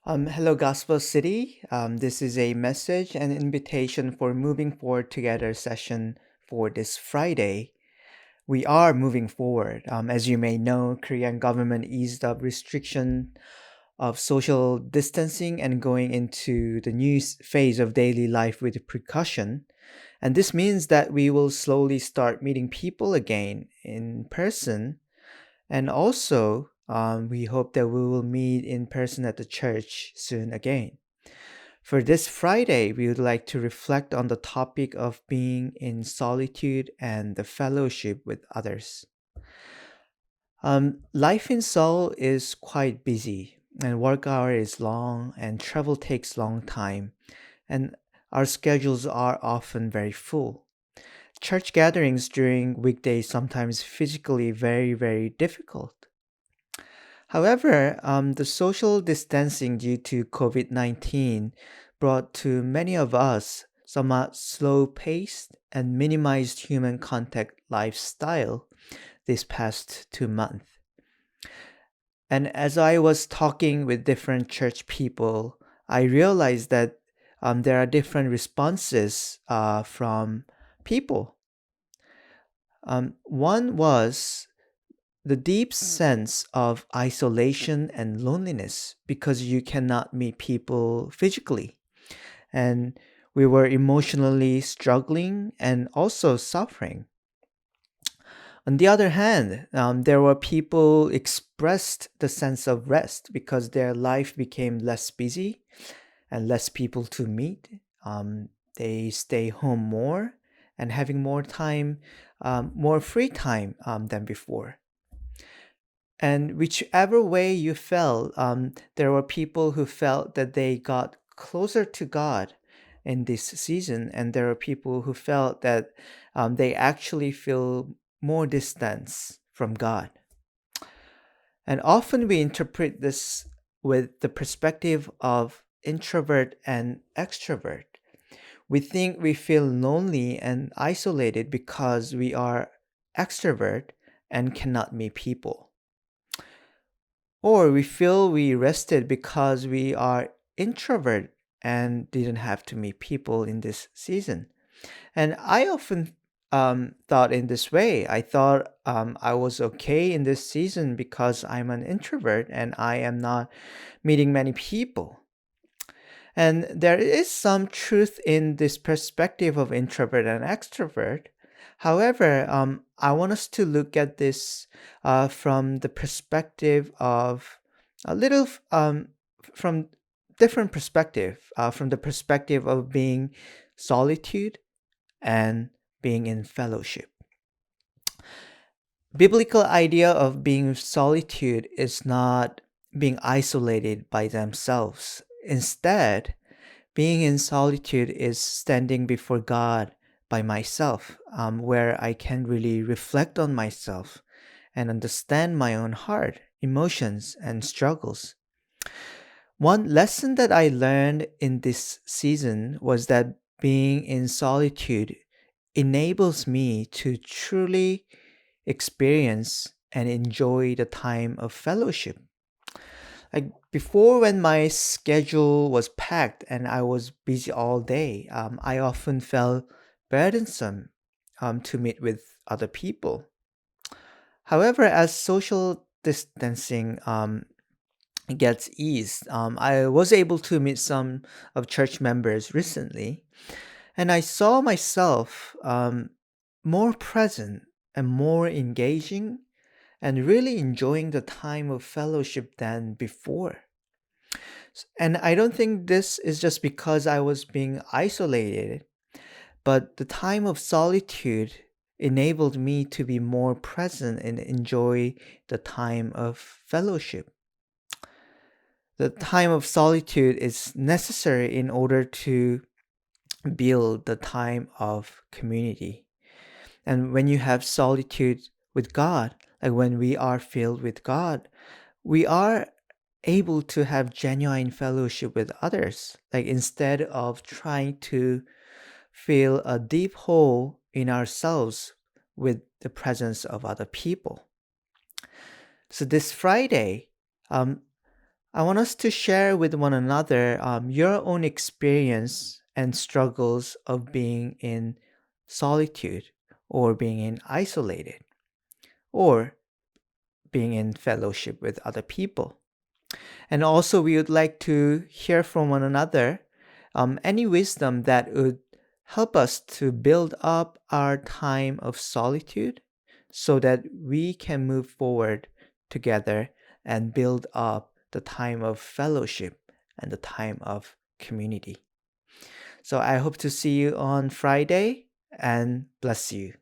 Hello, Gospel City. This is a message and invitation for moving forward together session for this Friday. We are moving forward. As you may know, Korean government eased up restriction of social distancing and going into the new phase of daily life with precaution. And this means that we will slowly start meeting people again in person, and also, we hope that we will meet in person at the church soon again. For this Friday, we would like to reflect on the topic of being in solitude and the fellowship with others. Life in Seoul is quite busy, and work hour is long, and travel takes long time, and our schedules are often very full. Church gatherings during weekdays sometimes physically very difficult. However, the social distancing due to COVID-19 brought to many of us somewhat slow-paced and minimized human contact lifestyle this past 2 months. And as I was talking with different church people, I realized that there are different responses from people. One was the deep sense of isolation and loneliness because you cannot meet people physically. And we were emotionally struggling and also suffering. On the other hand, there were people expressed the sense of rest because their life became less busy and less people to meet. They stay home more and having more time, more free time than before. And whichever way you felt, there were people who felt that they got closer to God in this season, and there are people who felt that they actually feel more distance from God. And often we interpret this with the perspective of introvert and extrovert. We think we feel lonely and isolated because we are extrovert and cannot meet people. Or we feel we rested because we are introvert and didn't have to meet people in this season. And I often thought in this way. I thought I was okay in this season because I'm an introvert and I am not meeting many people. And there is some truth in this perspective of introvert and extrovert. However, I want us to look at this from the perspective of a little from different perspective, from the perspective of being solitude and being in fellowship. Biblical idea of being solitude is not being isolated by themselves. Instead, being in solitude is standing before God by myself, where I can really reflect on myself and understand my own heart, emotions, and struggles. One lesson that I learned in this season was that being in solitude enables me to truly experience and enjoy the time of fellowship. Like before, when my schedule was packed and I was busy all day, I often felt burdensome to meet with other people. However, as social distancing gets eased, I was able to meet some of church members recently, and I saw myself more present and more engaging and really enjoying the time of fellowship than before. And I don't think this is just because I was being isolated, but the time of solitude enabled me to be more present and enjoy the time of fellowship. The time of solitude is necessary in order to build the time of community. And when you have solitude with God, like when we are filled with God, we are able to have genuine fellowship with others. Like instead of trying to fill a deep hole in ourselves with the presence of other people. So this Friday, um, I want us to share with one another your own experience and struggles of being in solitude or being in isolated or being in fellowship with other people. And also, we would like to hear from one another any wisdom that would help us to build up our time of solitude so that we can move forward together and build up the time of fellowship and the time of community. So I hope to see you on Friday and bless you.